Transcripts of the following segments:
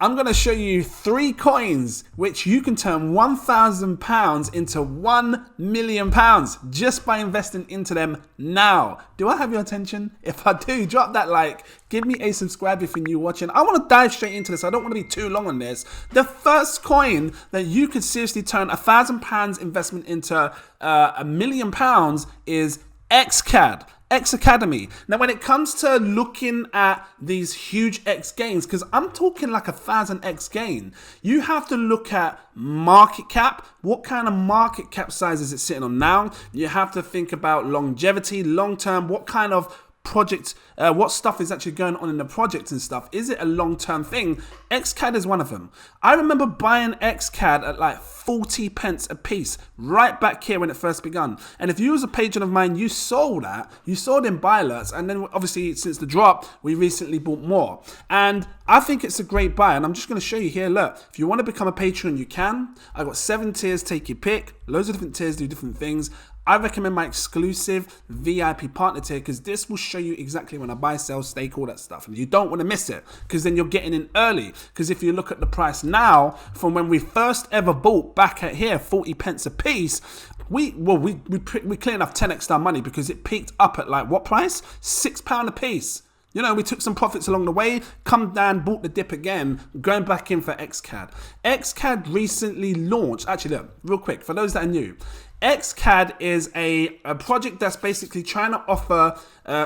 I'm going to show you 3 coins which you can turn £1,000 into £1 million just by investing into them now. Do I have your attention? If I do, drop that like, give me a subscribe if you're new watching. I want to dive straight into this. I don't want to be too long on this. The first coin that you could seriously turn £1,000 investment into £1 million is XCAD. X Academy. Now, when it comes to looking at these huge X gains, because I'm talking like 1,000X gain, you have to look at market cap. What kind of market cap size is it sitting on now? You have to think about longevity, long term, what kind of project, what stuff is actually going on in the project and stuff. Is it a long-term thing? XCAD is one of them. I remember buying XCAD at like 40 pence a piece right back here when it first begun. And if you was a patron of mine, you saw that. You saw them buy alerts. And then obviously since the drop, we recently bought more. And I think it's a great buy. And I'm just going to show you here. Look, if you want to become a patron, you can. I've got 7 tiers, take your pick. Loads of different tiers do different things. I recommend my exclusive VIP partner tier because this will show you exactly when I buy, sell, stake, all that stuff. And you don't want to miss it because then you're getting in early. Because if you look at the price now from when we first ever bought back at here, 40 pence a piece, we cleared enough 10x our money because it peaked up at like what price? £6 a piece. You know, we took some profits along the way, come down, bought the dip again, going back in for XCAD. XCAD recently launched, actually look, real quick, for those that are new, XCAD is a project that's basically trying to offer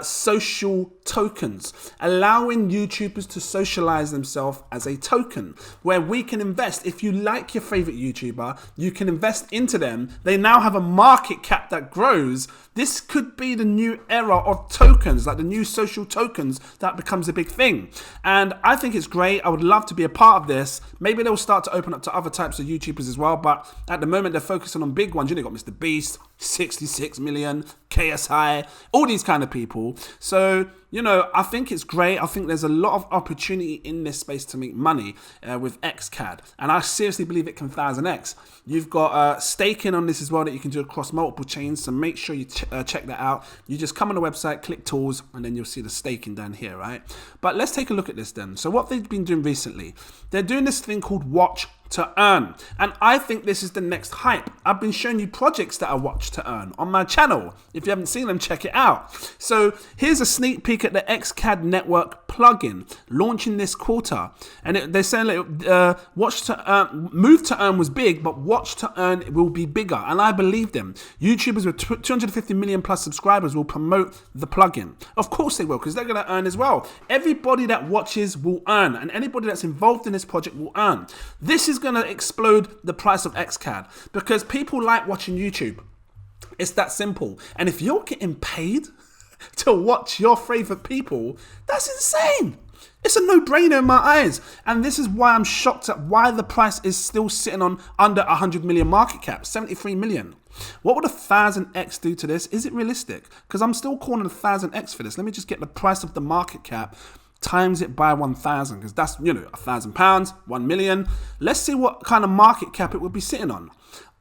social tokens, allowing YouTubers to socialize themselves as a token, where we can invest. If you like your favorite YouTuber, you can invest into them. They now have a market cap that grows. This could be the new era of tokens, like the new social tokens that becomes a big thing. And I think it's great. I would love to be a part of this. Maybe they'll start to open up to other types of YouTubers as well. But at the moment, they're focusing on big ones. You know, got Mr. Beast, 66 million, KSI, all these kind of people. So, you know, I think it's great. I think there's a lot of opportunity in this space to make money with XCAD. And I seriously believe it can 1000x. You've got staking on this as well that you can do across multiple chains. So make sure you check that out. You just come on the website, click tools, and then you'll see the staking down here, right? But let's take a look at this then. So what they've been doing recently, they're doing this thing called watch to earn. And I think this is the next hype. I've been showing you projects that are watch to earn on my channel. If you haven't seen them, check it out. So here's a sneak peek at the XCAD network plugin launching this quarter. And they're saying like, watch to earn, move to earn was big, but watch to earn will be bigger. And I believe them. YouTubers with 250 million plus subscribers will promote the plugin. Of course they will, because they're going to earn as well. Everybody that watches will earn, and anybody that's involved in this project will earn. This is going to explode the price of XCAD because people like watching YouTube. It's that simple. And if you're getting paid to watch your favorite people, that's insane. It's a no-brainer in my eyes. And this is why I'm shocked at why the price is still sitting on under 100 million market cap, 73 million. What would 1000x do to this? Is it realistic? Because I'm still calling 1000x for this. Let me just get the price of the market cap, times it by 1,000, because that's, you know, £1,000, 1 million. Let's see what kind of market cap it would be sitting on.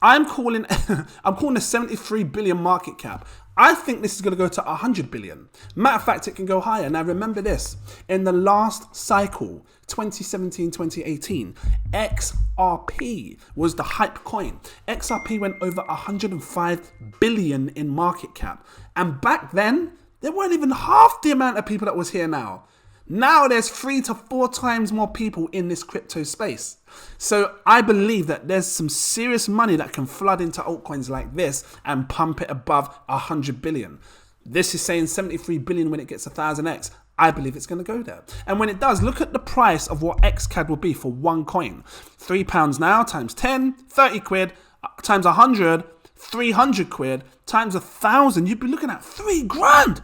I'm calling a 73 billion market cap. I think this is going to go to 100 billion. Matter of fact, it can go higher. Now remember this, in the last cycle, 2017-2018, XRP was the hype coin. XRP went over 105 billion in market cap. And back then, there weren't even half the amount of people that was here now. Now there's 3 to 4 times more people in this crypto space. So I believe that there's some serious money that can flood into altcoins like this and pump it above 100 billion. This is saying 73 billion when it gets 1000x. I believe it's going to go there. And when it does, look at the price of what XCAD will be for one coin. £3 now times 10, 30 quid times 100, 300 quid times 1,000. You'd be looking at 3 grand.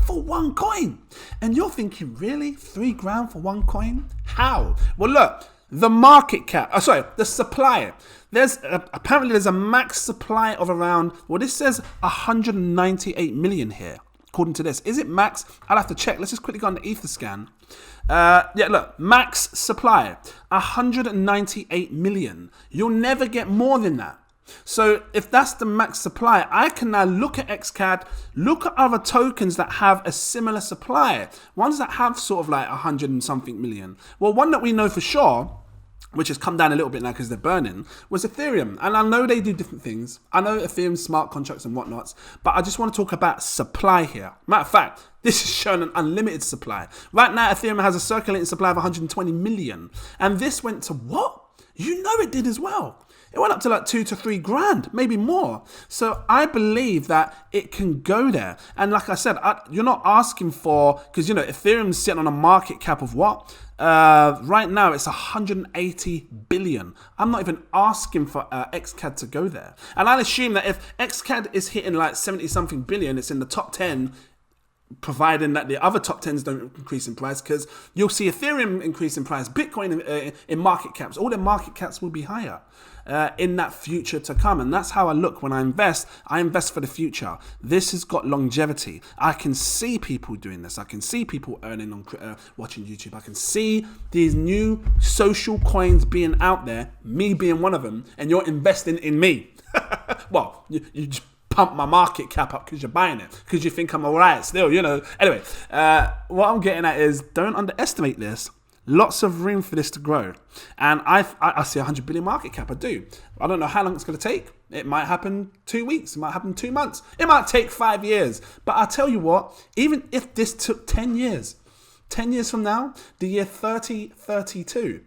For one coin. And you're thinking, really? 3 grand for one coin? How? Well, look, the market cap, the supply. Apparently there's a max supply of around, well, this says 198 million here, according to this. Is it max? I'll have to check. Let's just quickly go on the Etherscan. Yeah, look, max supply, 198 million. You'll never get more than that. So if that's the max supply, I can now look at XCAD, look at other tokens that have a similar supply, ones that have sort of like 100 and something million. Well, one that we know for sure, which has come down a little bit now because they're burning, was Ethereum. And I know they do different things. I know Ethereum smart contracts and whatnots, but I just want to talk about supply here. Matter of fact, this is showing an unlimited supply. Right now, Ethereum has a circulating supply of 120 million. And this went to what? You know it did as well. It went up to like 2 to 3 grand, maybe more. So I believe that it can go there. And like I said, you're not asking for, because, you know, Ethereum's sitting on a market cap of what? Right now, it's 180 billion. I'm not even asking for XCAD to go there. And I'll assume that if XCAD is hitting like 70 something billion, it's in the top 10, providing that the other top 10s don't increase in price, because you'll see Ethereum increase in price, Bitcoin in market caps, all their market caps will be higher in that future to come. And that's how I look when I invest. I invest for the future. This has got longevity. I can see people doing this. I can see people earning on watching YouTube. I can see these new social coins being out there, me being one of them, and you're investing in me. Well, you just pump my market cap up because you're buying it, because you think I'm all right still, you know. Anyway, what I'm getting at is, don't underestimate this. Lots of room for this to grow. And I see 100 billion market cap, I do. I don't know how long it's going to take. It might happen 2 weeks. It might happen 2 months. It might take 5 years. But I tell you what, even if this took 10 years, 10 years from now, the year 3032,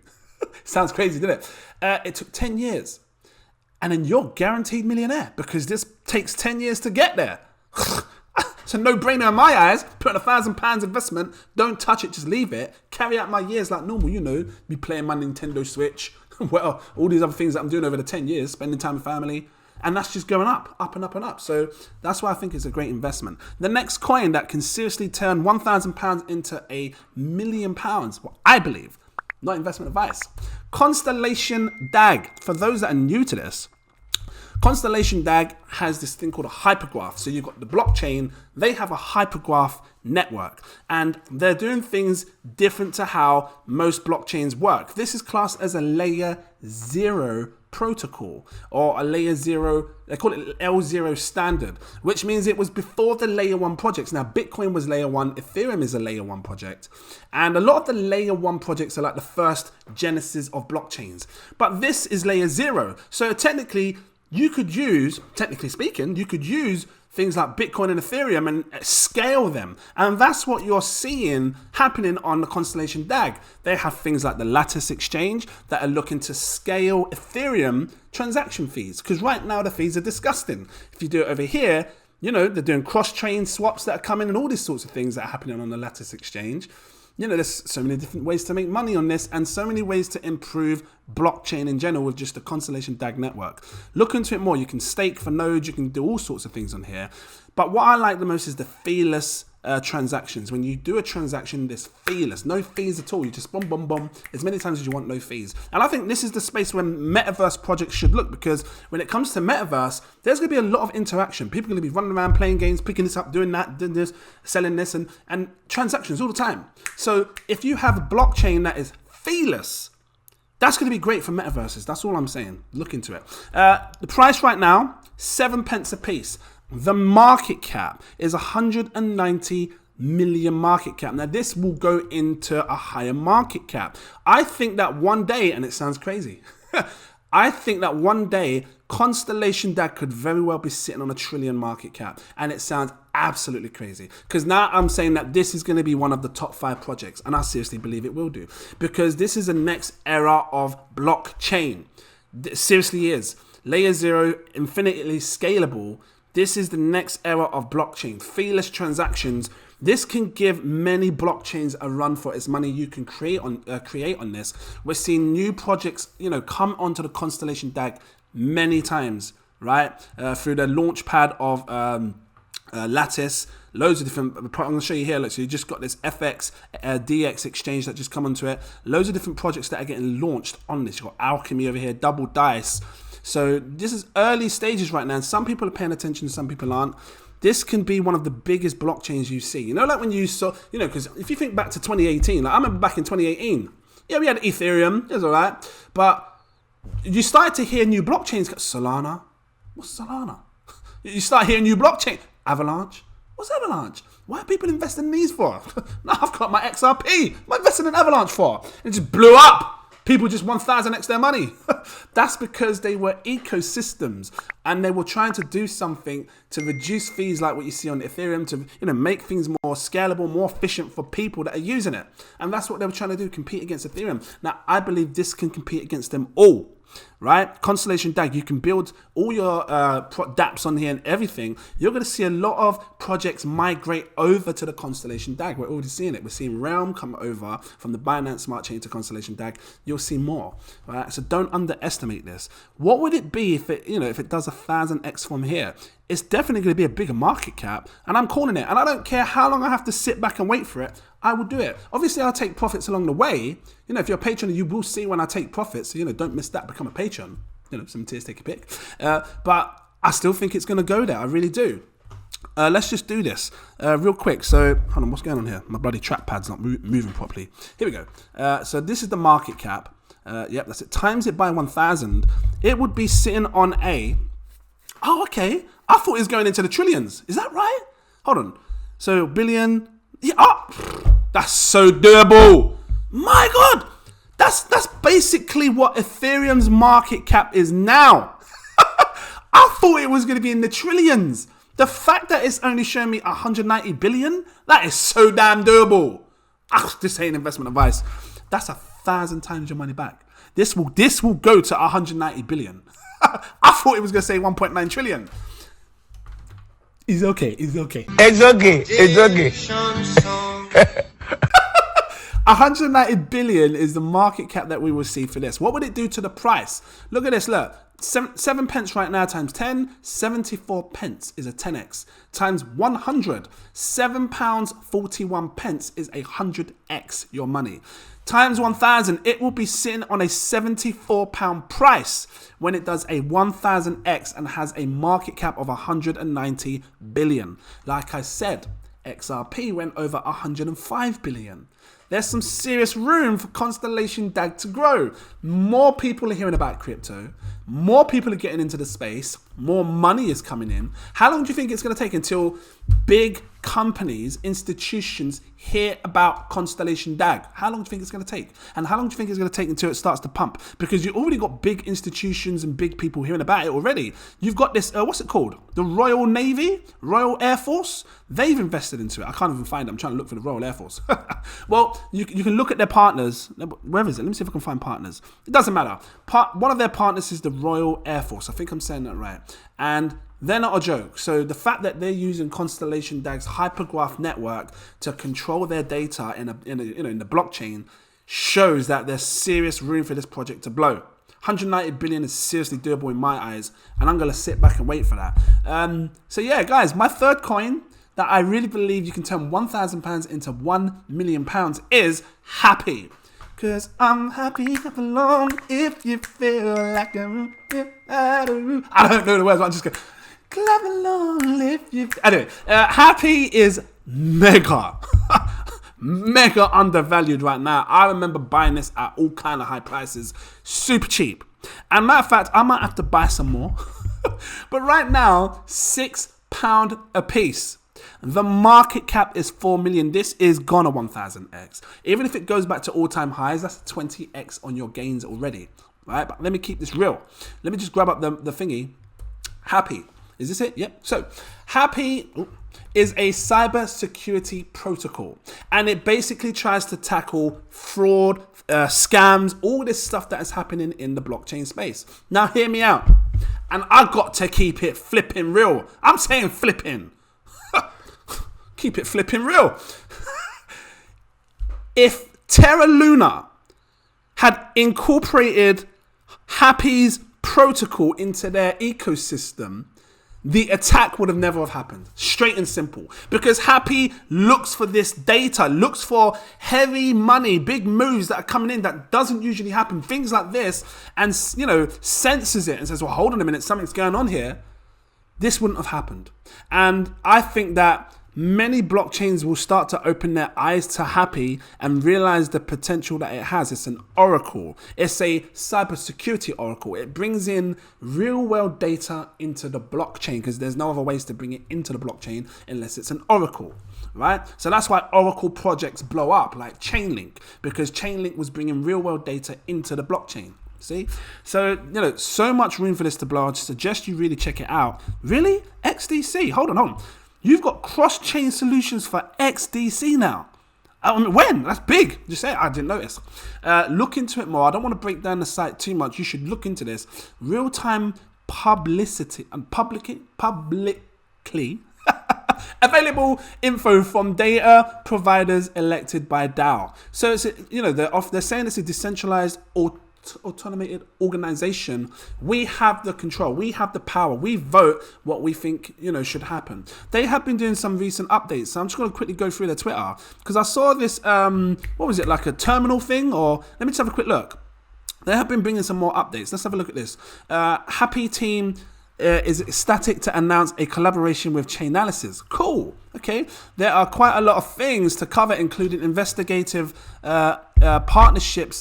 sounds crazy, doesn't it? It took 10 years. And then you're guaranteed millionaire, because this takes 10 years to get there. It's a no-brainer in my eyes. Putting £1,000 investment, don't touch it, just leave it. Carry out my years like normal, you know, be playing my Nintendo Switch, well, all these other things that I'm doing over the 10 years, spending time with family. And that's just going up and up and up. So that's why I think it's a great investment. The next coin that can seriously turn £1,000 into £1 million, well, I believe, not investment advice, Constellation DAG. For those that are new to this, Constellation DAG has this thing called a hypergraph. So you've got the blockchain, they have a hypergraph network, and they're doing things different to how most blockchains work. This is classed as a layer 0 protocol, or a layer 0, they call it L0 standard, which means it was before the layer 1 projects. Now, Bitcoin was layer 1, Ethereum is a layer 1 project, and a lot of the layer 1 projects are like the first genesis of blockchains. But this is layer 0. So technically, technically speaking, you could use things like Bitcoin and Ethereum and scale them. And that's what you're seeing happening on the Constellation DAG. They have things like the Lattice exchange that are looking to scale Ethereum transaction fees, because right now the fees are disgusting. If you do it over here, you know, they're doing cross-chain swaps that are coming and all these sorts of things that are happening on the Lattice exchange. You know, there's so many different ways to make money on this, and so many ways to improve blockchain in general with just the Constellation DAG network. Look into it more. You can stake for nodes. You can do all sorts of things on here. But what I like the most is the feeless transactions. When you do a transaction, there's feeless, no fees at all. You just boom, boom, boom, as many times as you want, no fees. And I think this is the space when metaverse projects should look, because when it comes to metaverse, there's going to be a lot of interaction. People are going to be running around playing games, picking this up, doing that, doing this, selling this, and transactions all the time. So if you have a blockchain that is feeless, that's going to be great for metaverses. That's all I'm saying. Look into it. The price right now, 7 pence a piece. The market cap is 190 million market cap. Now, this will go into a higher market cap. I think that one day, and it sounds crazy, I think that one day Constellation DAG could very well be sitting on $1 trillion market cap. And it sounds absolutely crazy, because now I'm saying that this is going to be one of the top 5 projects, and I seriously believe it will do, because this is the next era of blockchain. It seriously is. Layer 0, infinitely scalable. This is the next era of blockchain. Feeless transactions. This can give many blockchains a run for its money. You can create on this. We're seeing new projects, you know, come onto the Constellation DAG many times, right? Through the launch pad of Lattice, loads of different. I'm going to show you here. Look, so you just got this FX DX exchange that just come onto it. Loads of different projects that are getting launched on this. You've got Alchemy over here, Double Dice. So this is early stages right now, and some people are paying attention, some people aren't. This can be one of the biggest blockchains you see. You know, like when you saw, you know, because if you think back to 2018, like I remember back in 2018, yeah, we had Ethereum, it was all right, but you started to hear new blockchains, Solana, What's Solana? You start hearing new blockchain. Avalanche. What's Avalanche? Why are people investing in these for? Now I've got my XRP. What am I investing in Avalanche for? It just blew up. People just 1000x their money. That's because they were ecosystems and they were trying to do something to reduce fees like what you see on Ethereum to make things more scalable, more efficient for people that are using it. And that's what they were trying to do, compete against Ethereum. Now, I believe this can compete against them all. Right? Constellation DAG, you can build all your dApps on here and everything. You're going to see a lot of projects migrate over to the Constellation DAG. We're already seeing it. We're seeing Realm come over from the Binance Smart Chain to Constellation DAG. You'll see more. Right? So don't underestimate this. What would it be if it does 1000x from here? It's definitely going to be a bigger market cap, and I'm calling it. And I don't care how long I have to sit back and wait for it. I will do it. Obviously, I'll take profits along the way. If you're a patron, you will see when I take profits. So, don't miss that. Become a patron. Some tears, take a pic. But I still think it's going to go there. I really do. Let's just do this real quick. So, hold on. What's going on here? My bloody trackpad's not moving properly. Here we go. So this is the market cap. Yep, that's it. Times it by 1,000. It would be sitting on a... Oh, okay. I thought it was going into the trillions. Is that right? Hold on. So, billion... Yeah, that's so doable. My God, that's basically what Ethereum's market cap is now. I thought it was going to be in the trillions. The fact that it's only showing me 190 billion, that is so damn doable. This ain't investment advice. That's 1,000 times your money back. This will go to 190 billion. I thought it was going to say 1.9 trillion. It's okay. It's okay. It's okay. It's okay. 190 billion is the market cap that we will see for this. What would it do to the price? Look at this. Look, 7 pence right now times 10, 74 pence is a 10x. Times 100, £7.41 is 100x your money. Times 1,000, it will be sitting on a £74 price when it does a 1,000x and has a market cap of 190 billion. Like I said, XRP went over 105 billion. There's some serious room for Constellation DAG to grow. More people are hearing about crypto. More people are getting into the space. More money is coming in. How long do you think it's going to take until big companies, institutions hear about Constellation DAG? How long do you think it's going to take? And how long do you think it's going to take until it starts to pump? Because you've already got big institutions and big people hearing about it already. You've got this, what's it called? The Royal Navy? Royal Air Force? They've invested into it. I can't even find it. I'm trying to look for the Royal Air Force. Well, you can look at their partners. Where is it? Let me see if I can find partners. It doesn't matter. One of their partners is the Royal Air Force. I think I'm saying that right. And they're not a joke. So the fact that they're using Constellation DAG's hypergraph network to control their data in the blockchain shows that there's serious room for this project to blow. 190 billion is seriously doable in my eyes, and I'm going to sit back and wait for that. So yeah, guys, my third coin that I really believe you can turn £1,000 into £1 million is Happy. Cause I'm happy alone if you feel like I'm... I don't know the words, but I'm just going... Clap along if you... Anyway, Happy is mega undervalued right now. I remember buying this at all kind of high prices, super cheap. And matter of fact, I might have to buy some more. But right now, £6 a piece. The market cap is 4 million. This is gonna 1000x. Even if it goes back to all-time highs, that's 20x on your gains already. Right? But let me keep this real. Let me just grab up the thingy. Happy. Is this it? Yep. So Happy is a cybersecurity protocol, and it basically tries to tackle fraud, scams, all this stuff that is happening in the blockchain space. Now hear me out. And I got to keep it flipping real. I'm saying flipping. Keep it flipping real. If Terra Luna had incorporated Happy's protocol into their ecosystem, the attack would have never have happened. Straight and simple. Because Happy looks for this data, looks for heavy money, big moves that are coming in that doesn't usually happen. Things like this, and senses it and says, well, hold on a minute, something's going on here. This wouldn't have happened. And I think that many blockchains will start to open their eyes to Happy and realize the potential that it has. It's an oracle. It's a cybersecurity oracle. It brings in real world data into the blockchain because there's no other ways to bring it into the blockchain unless it's an oracle, right? So that's why oracle projects blow up like Chainlink, because Chainlink was bringing real world data into the blockchain. See? So, so much room for this to blow. I suggest you really check it out. Really? XDC? Hold on. You've got cross-chain solutions for XDC now. When? That's big. Just say it. I didn't notice. Look into it more. I don't want to break down the site too much. You should look into this. Real-time publicity and publicly available info from data providers elected by DAO. So it's they're saying it's a decentralized automated organization. We have the control, we have the power, we vote what we think should happen. They have been doing some recent updates, so I'm just going to quickly go through their Twitter because I saw this what was it, like a terminal thing, or let me just have a quick look. They have been bringing some more updates. Let's have a look at this. Happy team is ecstatic to announce a collaboration with Chainalysis. Cool. Okay. There are quite a lot of things to cover, including investigative partnership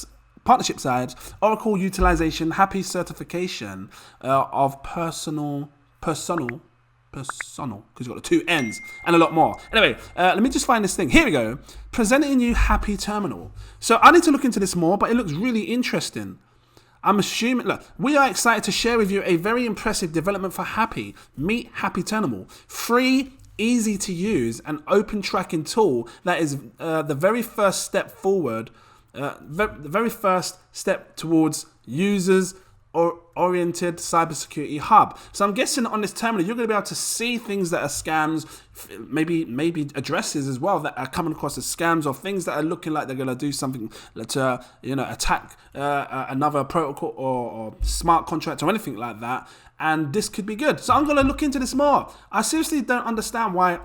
side, Oracle utilization, Happy certification of personal, because you've got the two N's, and a lot more. Anyway, let me just find this thing. Here we go. Presenting you Happy Terminal. So I need to look into this more, but it looks really interesting. I'm assuming, look, we are excited to share with you a very impressive development for Happy. Meet Happy Terminal. Free, easy to use, and open tracking tool that is the very first step forward. The very first step towards users oriented cybersecurity hub. So I'm guessing on this terminal you're going to be able to see things that are scams, maybe addresses as well that are coming across as scams, or things that are looking like they're going to do something to attack another protocol or smart contract or anything like that. And this could be good. So I'm going to look into this more. I seriously don't understand why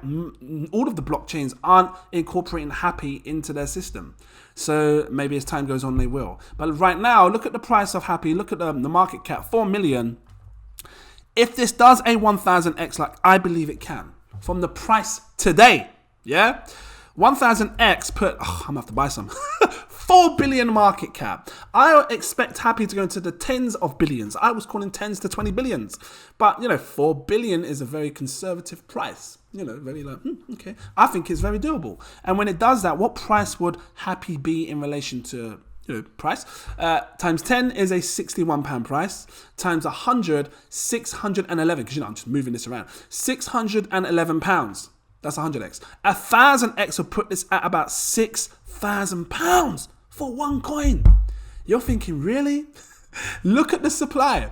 all of the blockchains aren't incorporating Happy into their system. So maybe as time goes on, they will. But right now, look at the price of Happy. Look at the market cap, 4 million. If this does a 1000x, like I believe it can, from the price today, yeah? 1000x put, I'm going to have to buy some. 4 billion market cap. I expect Happy to go into the tens of billions. I was calling 10s to 20 billions. But, 4 billion is a very conservative price. Very like, okay. I think it's very doable. And when it does that, what price would Happy be in relation to, price? Times 10 is a £61 price. Times 100, 611. Because, I'm just moving this around. £611. That's 100x. 1000x will put this at about £6,000 for one coin. You're thinking, really? Look at the supply.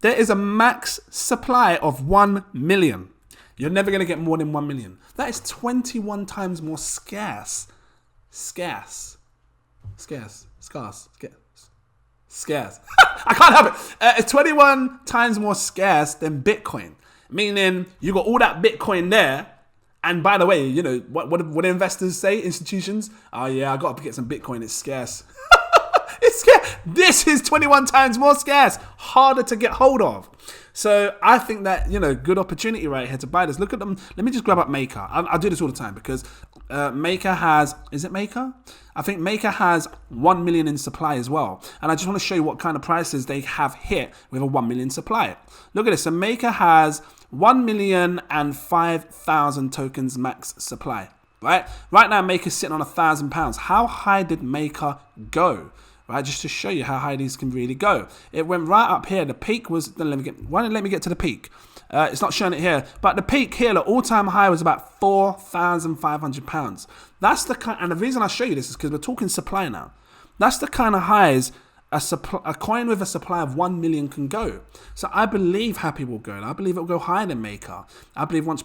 There is a max supply of 1 million. You're never going to get more than 1 million. That is 21 times more scarce. Scarce. I can't help it. It's 21 times more scarce than Bitcoin. Meaning you got all that Bitcoin there. And by the way, what do investors say, institutions? Oh yeah, I got to get some Bitcoin. It's scarce. It's scarce. This is 21 times more scarce. Harder to get hold of. So I think that, good opportunity right here to buy this. Look at them. Let me just grab up Maker. I do this all the time because Maker has, is it Maker? I think Maker has 1 million in supply as well. And I just want to show you what kind of prices they have hit with a 1 million supply. Look at this. So Maker has 1,005,000 tokens max supply, right? Right now, Maker's sitting on £1,000. How high did Maker go? Right, just to show you how high these can really go. It went right up here. The peak was, why don't let me get to the peak? It's not showing it here, but the peak here, the all-time high was about £4,500. That's the kind, and the reason I show you this is because we're talking supply now. That's the kind of highs a coin with a supply of 1 million can go. So I believe Happy will go, and I believe it will go higher than Maker. I believe once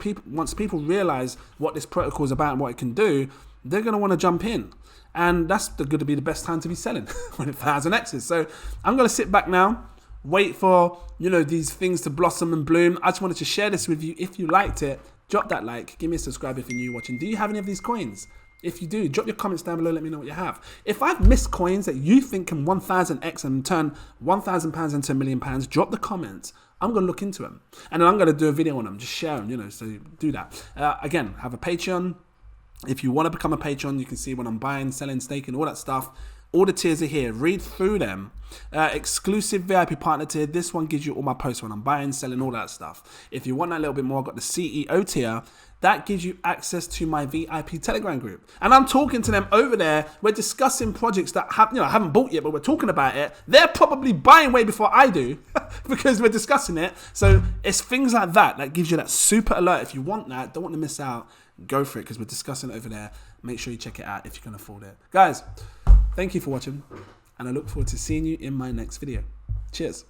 people realize what this protocol is about and what it can do, they're going to want to jump in. And that's going to be the best time to be selling when it 1000x's. So I'm going to sit back now, wait for, these things to blossom and bloom. I just wanted to share this with you. If you liked it, drop that like, give me a subscribe if you're new watching. Do you have any of these coins? If you do, drop your comments down below. Let me know what you have. If I've missed coins that you think can 1000x and turn £1,000 into £1 million, drop the comments. I'm going to look into them. And then I'm going to do a video on them. Just share them, you know, so do that. Again, have a Patreon. If you want to become a patron, you can see when I'm buying, selling, staking, all that stuff. All the tiers are here. Read through them. Exclusive VIP partner tier. This one gives you all my posts when I'm buying, selling, all that stuff. If you want that a little bit more, I've got the CEO tier. That gives you access to my VIP Telegram group. And I'm talking to them over there. We're discussing projects that I haven't bought yet, but we're talking about it. They're probably buying way before I do because we're discussing it. So it's things like that that gives you that super alert. If you want that, don't want to miss out, go for it because we're discussing it over there. Make sure you check it out if you can afford it. Guys, thank you for watching, and I look forward to seeing you in my next video. Cheers.